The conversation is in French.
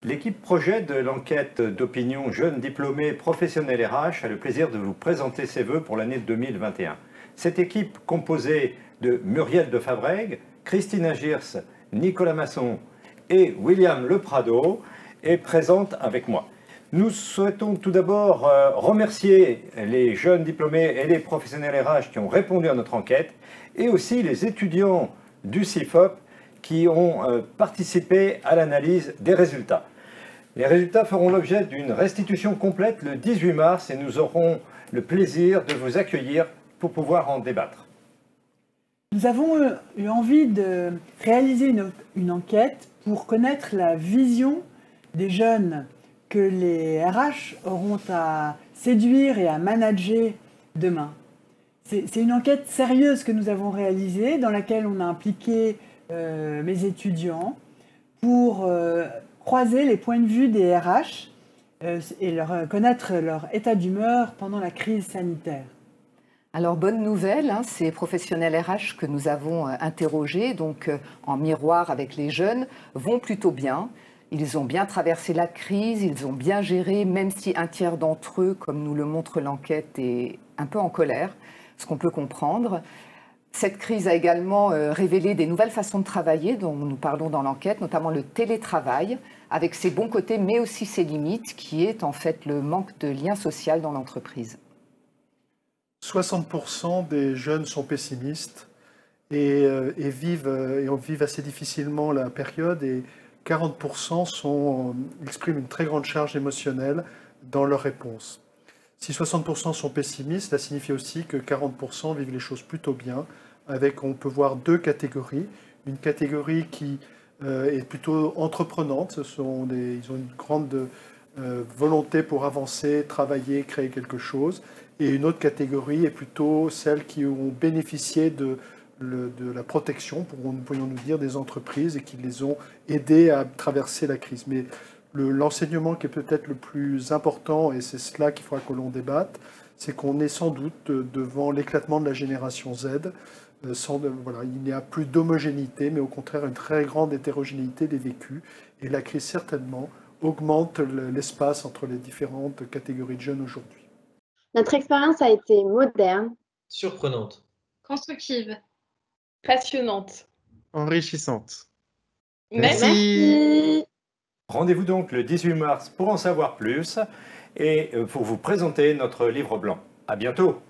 L'équipe projet de l'enquête d'opinion Jeunes diplômés professionnels RH a le plaisir de vous présenter ses vœux pour l'année 2021. Cette équipe, composée de Muriel de Fabrègue, Christine Agirs, Nicolas Masson et William Le Prado, est présente avec moi. Nous souhaitons tout d'abord remercier les jeunes diplômés et les professionnels RH qui ont répondu à notre enquête et aussi les étudiants du CIFOP qui ont participé à l'analyse des résultats. Les résultats feront l'objet d'une restitution complète le 18 mars et nous aurons le plaisir de vous accueillir pour pouvoir en débattre. Nous avons eu envie de réaliser une enquête pour connaître la vision des jeunes que les RH auront à séduire et à manager demain. C'est une enquête sérieuse que nous avons réalisée dans laquelle on a impliqué mes étudiants pour croiser les points de vue des RH et connaître leur état d'humeur pendant la crise sanitaire. Alors, bonne nouvelle, ces professionnels RH que nous avons interrogés, donc en miroir avec les jeunes, vont plutôt bien. Ils ont bien traversé la crise, ils ont bien géré, même si un tiers d'entre eux, comme nous le montre l'enquête, est un peu en colère, ce qu'on peut comprendre. Cette crise a également révélé des nouvelles façons de travailler dont nous parlons dans l'enquête, notamment le télétravail, avec ses bons côtés mais aussi ses limites, qui est en fait le manque de lien social dans l'entreprise. 60% des jeunes sont pessimistes et vivent assez difficilement la période et 40% expriment une très grande charge émotionnelle dans leurs réponses. Si 60% sont pessimistes, cela signifie aussi que 40% vivent les choses plutôt bien, on peut voir deux catégories. Une catégorie qui est plutôt entreprenante, ils ont une grande volonté pour avancer, travailler, créer quelque chose. Et une autre catégorie est plutôt celles qui ont bénéficié de la protection, pourrions-nous dire, des entreprises et qui les ont aidés à traverser la crise. Mais l'enseignement qui est peut-être le plus important, et c'est cela qu'il faudra que l'on débatte, c'est qu'on est sans doute devant l'éclatement de la génération Z. Il n'y a plus d'homogénéité, mais au contraire une très grande hétérogénéité des vécus. Et la crise, certainement, augmente l'espace entre les différentes catégories de jeunes aujourd'hui. Notre expérience a été moderne, surprenante, constructive, passionnante, enrichissante. Merci. Rendez-vous donc le 18 mars pour en savoir plus et pour vous présenter notre livre blanc. À bientôt.